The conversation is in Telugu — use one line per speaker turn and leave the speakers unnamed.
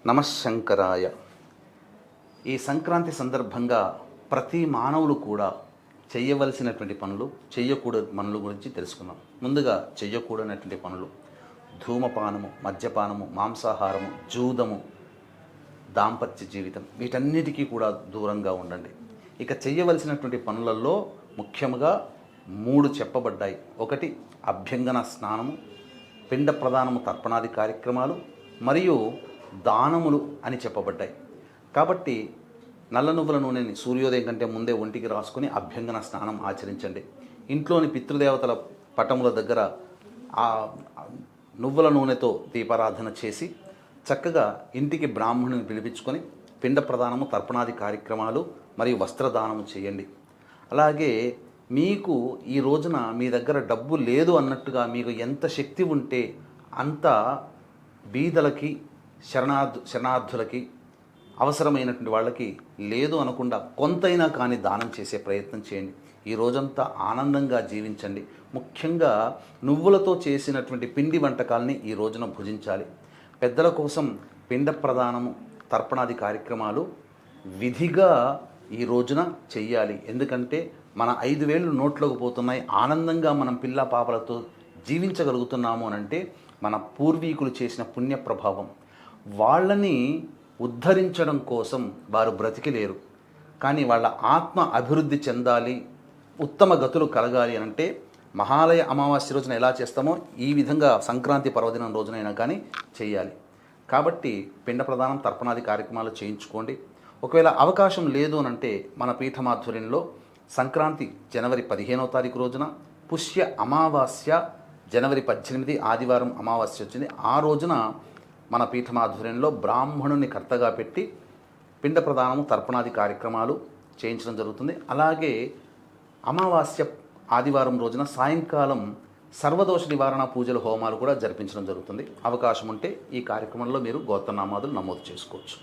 నమశంకరాయ. ఈ సంక్రాంతి సందర్భంగా ప్రతి మానవులు కూడా చేయవలసినటువంటి పనులు, చేయకూడని పనుల గురించి తెలుసుకుందాం. ముందుగా చేయకూడనటువంటి పనులు: ధూమపానము, మద్యపానము, మాంసాహారము, జూదము, దాంపత్య జీవితం, వీటన్నిటికీ కూడా దూరంగా ఉండండి. ఇక చేయవలసినటువంటి పనులలో ముఖ్యంగా 3 చెప్పబడ్డాయి. ఒకటి అభ్యంగన స్నానము, పిండ ప్రదానము, తర్పణాది కార్యక్రమాలు మరియు దానములు అని చెప్పబడ్డాయి. కాబట్టి నల్ల నువ్వుల నూనెని సూర్యోదయం కంటే ముందే ఒంటికి రాసుకొని అభ్యంగన స్నానం ఆచరించండి. ఇంట్లోని పితృదేవతల పటముల దగ్గర ఆ నువ్వుల నూనెతో దీపారాధన చేసి చక్కగా ఇంటికి బ్రాహ్మణుని పిలిపించుకొని పిండ ప్రదానము, తర్పణాది కార్యక్రమాలు మరియు వస్త్రదానము చేయండి. అలాగే మీకు ఈ రోజున మీ దగ్గర డబ్బు లేదు అన్నట్టుగా మీకు ఎంత శక్తి ఉంటే అంత బీదలకి, శరణార్థులకి, అవసరమైనటువంటి వాళ్ళకి లేదు అనకుండా కొంతైనా కానీ దానం చేసే ప్రయత్నం చేయండి. ఈ రోజంతా ఆనందంగా జీవించండి. ముఖ్యంగా నువ్వులతో చేసినటువంటి పిండి వంటకాలని ఈ రోజున భుజించాలి. పెద్దల కోసం పిండ ప్రదానము, తర్పణాది కార్యక్రమాలు విధిగా ఈ రోజున చెయ్యాలి. ఎందుకంటే మన 5 వేళ్ళు నోట్లోకి పోతున్నాయి, ఆనందంగా మనం పిల్ల పాపలతో జీవించగలుగుతున్నాము అనంటే మన పూర్వీకులు చేసిన పుణ్య ప్రభావం. వాళ్ళని ఉద్ధరించడం కోసం వారు బ్రతికిలేరు, కానీ వాళ్ళ ఆత్మ అభివృద్ధి చెందాలి, ఉత్తమ గతులు కలగాలి అనంటే మహాలయ అమావాస్య రోజున ఎలా చేస్తామో ఈ విధంగా సంక్రాంతి పర్వదినం రోజునైనా కానీ చేయాలి. కాబట్టి పిండ ప్రదానం, తర్పణాది కార్యక్రమాలు చేయించుకోండి. ఒకవేళ అవకాశం లేదు అనంటే మన పీఠమాధ్వర్యంలో సంక్రాంతి జనవరి 15వ తారీఖు రోజున, పుష్య అమావాస్య జనవరి 18 ఆదివారం అమావాస్య వచ్చింది. ఆ రోజున మన పీఠమాధ్వర్యంలో బ్రాహ్మణుని కర్తగా పెట్టి పిండ ప్రదానము, తర్పణాది కార్యక్రమాలు చేయించడం జరుగుతుంది. అలాగే అమావాస్య ఆదివారం రోజున సాయంకాలం సర్వదోష నివారణ పూజలు, హోమాలు కూడా జరిపించడం జరుగుతుంది. అవకాశం ఉంటే ఈ కార్యక్రమంలో మీరు గోత్రనామాదులు నమోదు చేసుకోవచ్చు.